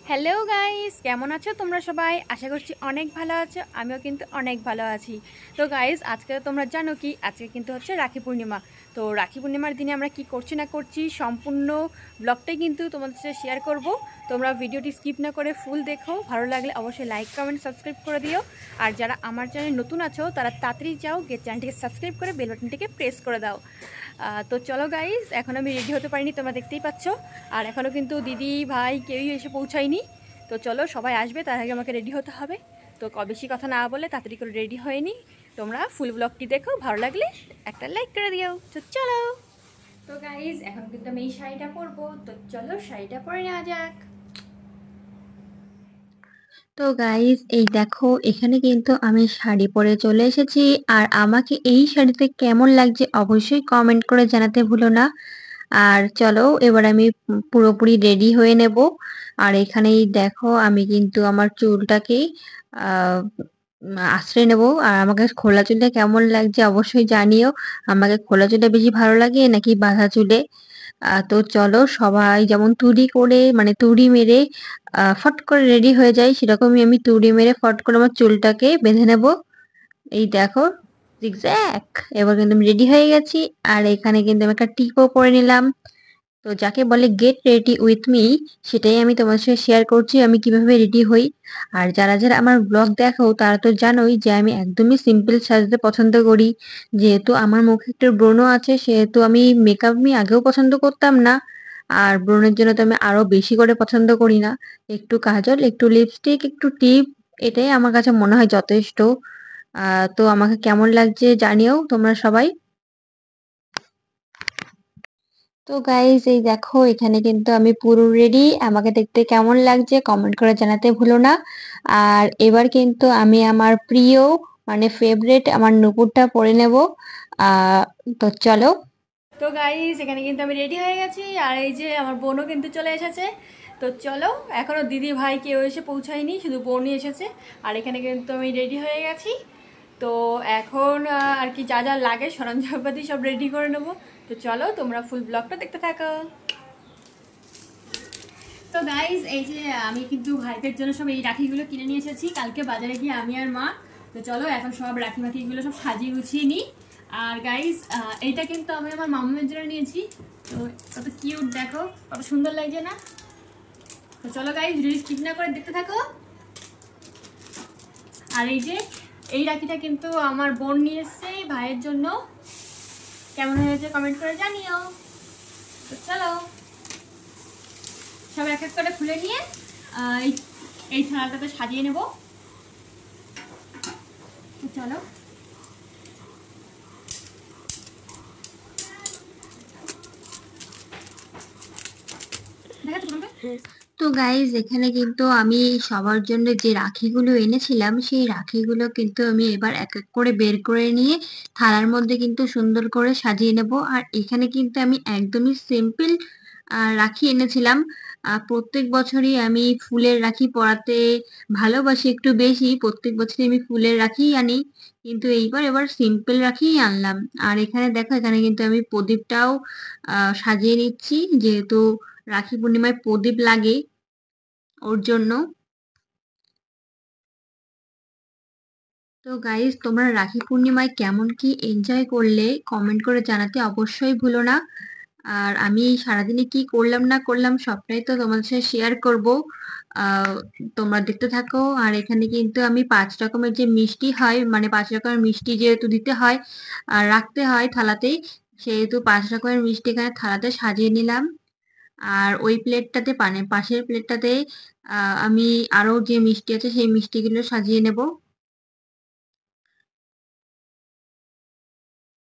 Hello guys, কেমন আছো তোমরা সবাই? আশা করছি অনেক ভালো আছো। আমিও কিন্তু অনেক ভালো আছি। তো গাইস, আজকে তোমরা জানো কি, আজকে কিন্তু হচ্ছে রাখি পূর্ণিমা। তো রাখি পূর্ণিমার দিনে আমরা কি করছি না করছি সম্পূর্ণ ব্লগটাই কিন্তু তোমাদের সাথে শেয়ার করব। তোমরা ভিডিওটি স্কিপ না করে ফুল দেখো। ভালো লাগলে অবশ্যই লাইক কমেন্ট সাবস্ক্রাইব করে দিও। আর যারা আমার চ্যানেল নতুন আছো তারা তাড়াতাড়ি যাও, গিয়ে চ্যানেলটিকে সাবস্ক্রাইব করে বেল বাটনটিকে প্রেস করে দাও। তো চলো গাইস, এখন আমি রেডি হতে পারিনি, তোমরা দেখতেই পাচ্ছ। আর এখনও কিন্তু দিদি ভাই কেউই এসে পৌঁছায়নি। তো চলো, সবাই আসবে, তার আগে আমাকে রেডি হতে হবে। তো বেশি কথা না বলে তাড়াতাড়ি করে রেডি হয়ে নি। তোমরা ফুল ব্লগটি দেখো, ভালো লাগলে একটা লাইক করে দিও। তো চলো। তো গাইজ, এখন কিন্তু আমি এই শাড়িটা পরবো। তো চলো শাড়িটা পরে নেওয়া যাক। তো গাইস, এই দেখো এখানে কিন্তু আমি শাড়ি পরে চলে এসেছি। আর আমাকে এই শাড়িতে কেমন লাগছে অবশ্যই কমেন্ট করে জানাতে ভুলো না। আর চলো এবার আমি পুরোপুরি রেডি হয়ে নেব। আর এখানেই দেখো আমি কিন্তু আমার চুলটাকে আহ আশ্রয় নেব। আর আমাকে খোলা চুলটা কেমন লাগছে অবশ্যই জানিও। আমাকে খোলা চুলটা বেশি ভালো লাগে নাকি বাঁধা চুলে। তো চলো সবাই যেমন তুড়ি করে মানে তুড়ি মেরে ফট করে রেডি হয়ে যায়, সেরকমই আমি তুড়ি মেরে ফট করে আমার চুলটাকে বেঁধে নেব। এই দেখো, জিগজ্যাগ। এবার কিন্তু আমি রেডি হয়ে গেছি। আর এখানে কিন্তু আমি একটা টিপও পরে নিলাম। তো যাকে বলে গেট রেডি উইথ মি, সেটাই আমি তোমার সাথে শেয়ার করছি আমি কিভাবে রেডি হই। আর যারা যারা আমার ব্লগ দেখো তারা তো জানোই যে আমি একদমই সিম্পল সাজতে পছন্দ করি। যেহেতু আমার মুখে একটু ব্রণ আছে, সেহেতু আমি মেকআপ আমি আগেও পছন্দ করতাম না। আর ব্রণের জন্য তো আমি আরো বেশি করে পছন্দ করি না। একটু কাজল, একটু লিপস্টিক, একটু টিপ, এটাই আমার কাছে মনে হয় যথেষ্ট। তো আমাকে কেমন লাগছে জানিও তোমরা সবাই। তো গাইজ, এই দেখো এখানে কিন্তু আমি পুরো রেডি। আমাকে দেখতে কেমন লাগছে কমেন্ট করে জানাতে ভুলো না। আর এবার কিন্তু আমি আমার প্রিয় মানে ফেভারিট আমার নুপুরটা পরে নেব। আহ তো চলো। তো গাইজ, এখানে কিন্তু আমি রেডি হয়ে গেছি। আর এই যে আমার বোনও কিন্তু চলে এসেছে। তো চলো, এখনও দিদি ভাই কেউ এসে পৌঁছায়নি, শুধু বোনই এসেছে। আর এখানে কিন্তু আমি রেডি হয়ে গেছি। তো এখন আর কি যা যা লাগে সরঞ্জামপাতি সব রেডি করে নেবো। তো চলো, তোমরা ফুল ব্লগটা দেখতে থাকো। তো গাইজ, এই যে আমি কিন্তু ভাইদের জন্য সব এই রাখিগুলো কিনে নিয়ে এসেছি কালকে বাজারে গিয়ে, আমি আর মা। তো চলো এখন সব রাখি মাখিগুলো সব সাজিয়ে গুছিয়ে নিই। আর গাইজ, এইটা কিন্তু আমি আমার মামুনের জন্য নিয়েছি। তো কত কিউট, দেখো কত সুন্দর লাগছে না? তো চলো গাইজ, ভিডিও স্কিপ না করে দেখতে থাকো। আর এই যে এই রাখিটা কিন্তু আমার বোন নিয়ে এসছে ভাইয়ের জন্য। কেমন হয়েছে কমেন্ট করে জানিও। তো চলো, সব এক এক করে খুলে নিয়ে এই এই থালাটাতে সাজিয়ে নেব। চলো। দেখাচ্ছি তোমাকে। তো গাইজ, এখানে কিন্তু আমি সবার জন্য যে রাখিগুলো এনেছিলাম সেই রাখিগুলো কিন্তু আমি এবার এক এক করে বের করে নিয়ে থালার মধ্যে কিন্তু সুন্দর করে সাজিয়ে নেব। আর এখানে কিন্তু আমি একদমই সিম্পল রাখি এনেছিলাম। প্রত্যেক বছরই আমি ফুলের রাখি পরাতে ভালোবাসি একটু বেশি, প্রত্যেক বছরই আমি ফুলের রাখি আনি। কিন্তু এবার সিম্পল রাখিই আনলাম। আর এখানে দেখো, এখানে কিন্তু আমি প্রদীপটাও সাজিয়ে নিচ্ছি, যেহেতু রাখি পূর্ণিমায় প্রদীপ লাগে ওর জন্য। তো গাইস, তোমরা রাখি পূর্ণিমায় কেমন কি এনজয় করলে কমেন্ট করে জানাতে অবশ্যই ভুলো না। আর আমি সারাদিনে কি করলাম না করলাম সবটাই তো তোমাদের সাথে শেয়ার করব। আহ তোমরা দেখতে থাকো। আর এখানে কিন্তু আমি 5 রকমের যে মিষ্টি হয়, মানে 5 রকমের মিষ্টি যেহেতু দিতে হয় আর রাখতে হয় থালাতেই, সেহেতু 5 রকমের মিষ্টি এখানে থালাতে সাজিয়ে নিলাম। আর ওই প্লেটটাতে পাশের প্লেটটাতে আমি আরো যে মিষ্টি আছে সেই মিষ্টিগুলো সাজিয়ে নেব।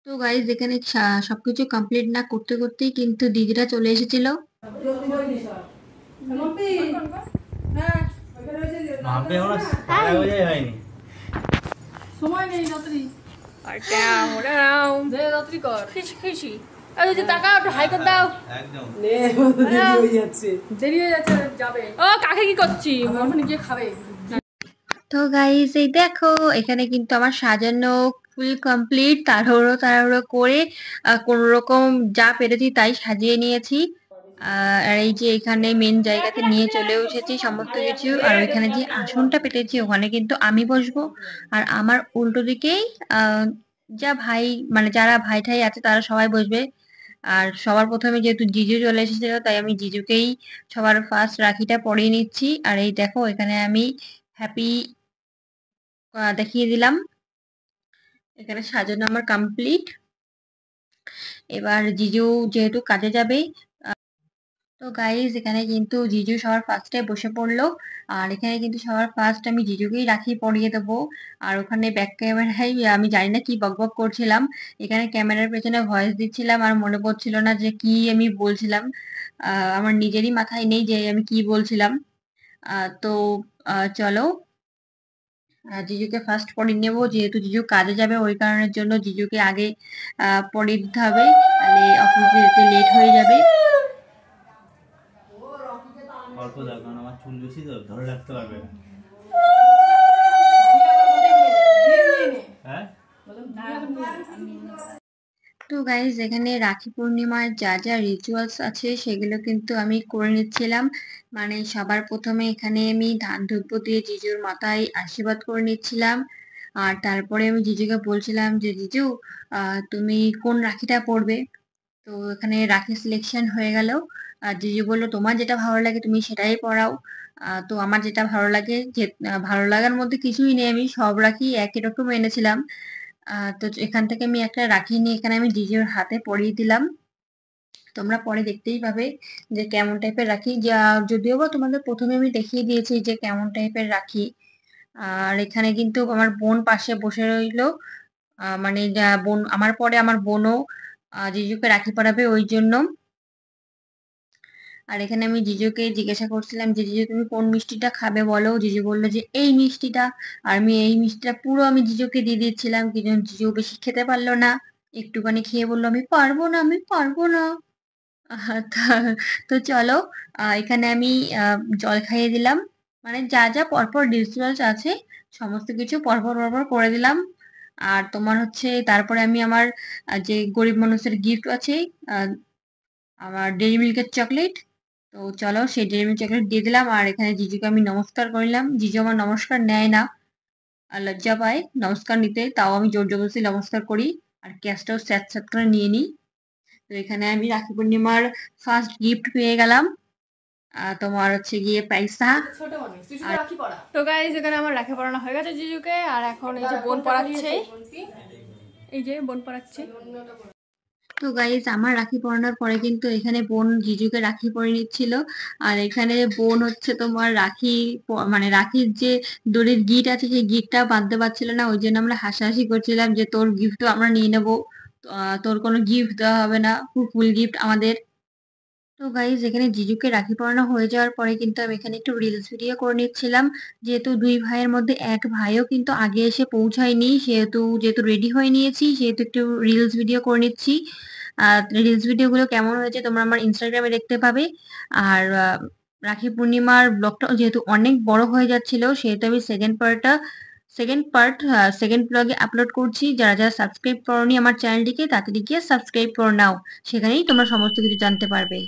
তো গাইজ, এখানে সবকিছু কমপ্লিট না করতে করতেই কিন্তু দিদিরা চলে এসেছিল। সময় নেই যতই আর যতই কর খিচি খিচি। আর যদি টাকা একটু হাই করে দাও। একদম দেরি হয়ে যাচ্ছে, যাবে। ও কাকে কি করছি, ওখানে গিয়ে খাবে। তো গাইজ, এই দেখো এখানে কিন্তু আমার সাজানো ফুল কমপ্লিট। তাড়াহুড়ো তাড়াহুড়ো করে কোন রকম যা পেরেছি তাই সাজিয়ে নিয়েছি। আর এই যে এখানে মেন জায়গাতে নিয়ে চলে এসেছি সমস্ত কিছু। আর ওইখানে যে আসনটা পেতেছি ওখানে কিন্তু আমি বসবো। আর আমার উল্টো দিকেই আহ, যা ভাই মানে যারা ভাই ঠাই আছে তারা সবাই বসবে। আর সবার প্রথমে যেহেতু জিজু চলে এসেছিল তাই আমি জিজুকেই সবার ফার্স্ট রাখিটা পরিয়ে নিচ্ছি। আর এই দেখো এখানে আমি হ্যাপি দেখিয়ে দিলাম। এখানে সাজানো আমার কমপ্লিট। এবার জিজু যেহেতু কাজে যাবে, তো গাইজ এখানে কিন্তু জিজু সবার ফার্স্টে বসে পড়লো। আর এখানে কিন্তু সবার ফার্স্ট আমি জিজুকেই রাখি পরিয়ে দেবো। আর ওখানে ব্যাক ক্যামেরায় আমি জানি না কি বকবক করছিলাম, এখানে ক্যামেরার পেছনে ভয়েস দিচ্ছিলাম আর মনে পড়ছিল না যে কি আমি বলছিলাম। আমার নিজেরই মাথায় নেই যে আমি কি বলছিলাম। তো চলো জিজুকে ফার্স্ট পরিয়ে নেবো, যেহেতু জিজু কাজে যাবে ওই কারণের জন্য জিজুকে আগে পরিয়ে দিতে হবে, তাহলে অফিসে যেতে লেট হয়ে যাবে। অল্প দাও, কারণ আমার চুল বেশি তো ধরে রাখতে পারবে না। হ্যাঁ তো গাইজ এখানে রাখি পূর্ণিমার যা যা রিচুয়ালস আছে সেগুলো কিন্তু আমি করে নিচ্ছিলাম। মানে সবার প্রথমে এখানে আমি ধান ধূপ দিয়ে জিজুর মাথায় আশীর্বাদ করে নিচ্ছিলাম। আর তারপরে আমি জিজুকে বলছিলাম যে জিজু তুমি কোন রাখিটা পরবে। তো এখানে রাখি সিলেকশন হয়ে গেল। আর জিজু বললো তোমার যেটা ভালো লাগে তুমি সেটাই পরাও। তো আমার যেটা ভালো লাগে যে ভালো লাগার মধ্যে কিছুই নেই, আমি সব রাখি একই রকম এনেছিলাম। তো এখান থেকে আমি একটা রাখি নিয়ে এখানে আমি জিজুর হাতে পরিয়ে দিলাম। তোমরা পরে দেখতেই পাবে যে কেমন টাইপের রাখি, যা যদিও বা তোমাদের প্রথমে আমি দেখিয়ে দিয়েছি যে কেমন টাইপের রাখি। আর এখানে কিন্তু আমার বোন পাশে বসে রইলো। মানে বোন আমার পরে আমার বোনও জিজুকে রাখি পরাবে ওই জন্য। আর এখানে আমি জিজুকে জিজ্ঞাসা করছিলাম যে জিজু তুমি কোন মিষ্টিটা খাবে বলো। জিজু বললো যে এই মিষ্টিটা। আর আমি এই মিষ্টিটা পুরো আমি জিজুকে দিয়ে দিচ্ছিলাম, কিন্তু জিজু বেশি খেতে পারলো না, একটুখানি খেয়ে বললো আমি পারবো না আমি পারবো না। তো চলো এখানে আমি জল খাইয়ে দিলাম। মানে যা যা পরপর রিচুয়ালস আছে সমস্ত কিছু পরপর পরপর করে দিলাম। আর তোমার হচ্ছে তারপরে আমি আমার যে গরিব মানুষের গিফট আছে, আহ, আমার ডেইরি মিল্কের চকলেট। তো চলো সেই ডেইরি মিল্ক চকলেট দিয়ে দিলাম। আর এখানে জিজুকে আমি নমস্কার করলাম, জিজু আমার নমস্কার নেয় না আর লজ্জা পায় নমস্কার নিতে, তাও আমি জোর জবরদস্তি নমস্কার করি। আর ক্যাশটাও স্যাট স্যাট করে নিয়ে নিই। তো এখানে আমি রাখি পূর্ণিমার ফার্স্ট গিফট পেয়ে গেলাম, তোমার হচ্ছে গিয়ে পয়সা। আর তো গাইজ এখানে আমার রাখি পরানো হয়ে গেছে জিজুকে, আর এখন এই যে বোন পরাচ্ছে, এই যে বোন পরাচ্ছে। তো গাইজ আমার রাখি পরানোর পরে কিন্তু এখানে বোন জিজুকে রাখি পরিয়ে নিচ্ছিল। আর এখানে বোন হচ্ছে তোমার রাখি মানে রাখির যে দড়ির গিট আছে সেই গিটটা বাঁধতে পারছিল না, ওই জন্য আমরা হাসাহাসি করছিলাম যে তোর গিফট আমরা নিয়ে নেবো, তোর কোনো গিফট দেওয়া হবে না, ফুল গিফট আমাদের। তো গাইজ এখানে জিজুকে রাখি পরানো হয়ে যাওয়ার পরে কিন্তু আমি এখানে একটু রিলস ভিডিও করে নিচ্ছিলাম। যেহেতু দুই ভাইয়ের মধ্যে এক ভাইও কিন্তু আগে এসে পৌঁছায়নি, সেহেতু যেহেতু রেডি হয়ে নিয়েছি সেহেতু একটু রিলস ভিডিও করে নিচ্ছি। রিলস ভিডিওগুলো কেমন হয়েছে তোমরা আমার ইনস্টাগ্রামে দেখতে পাবে। আর রাখি পূর্ণিমার ব্লগটা যেহেতু অনেক বড় হয়ে যাচ্ছিল সেহেতু আমি সেকেন্ড ব্লগে আপলোড করছি। যারা যারা সাবস্ক্রাইব করোনি আমার চ্যানেলটিকে তাড়াতাড়ি গিয়ে সাবস্ক্রাইব করে নাও, সেখানেই তোমরা সমস্ত কিছু জানতে পারবে।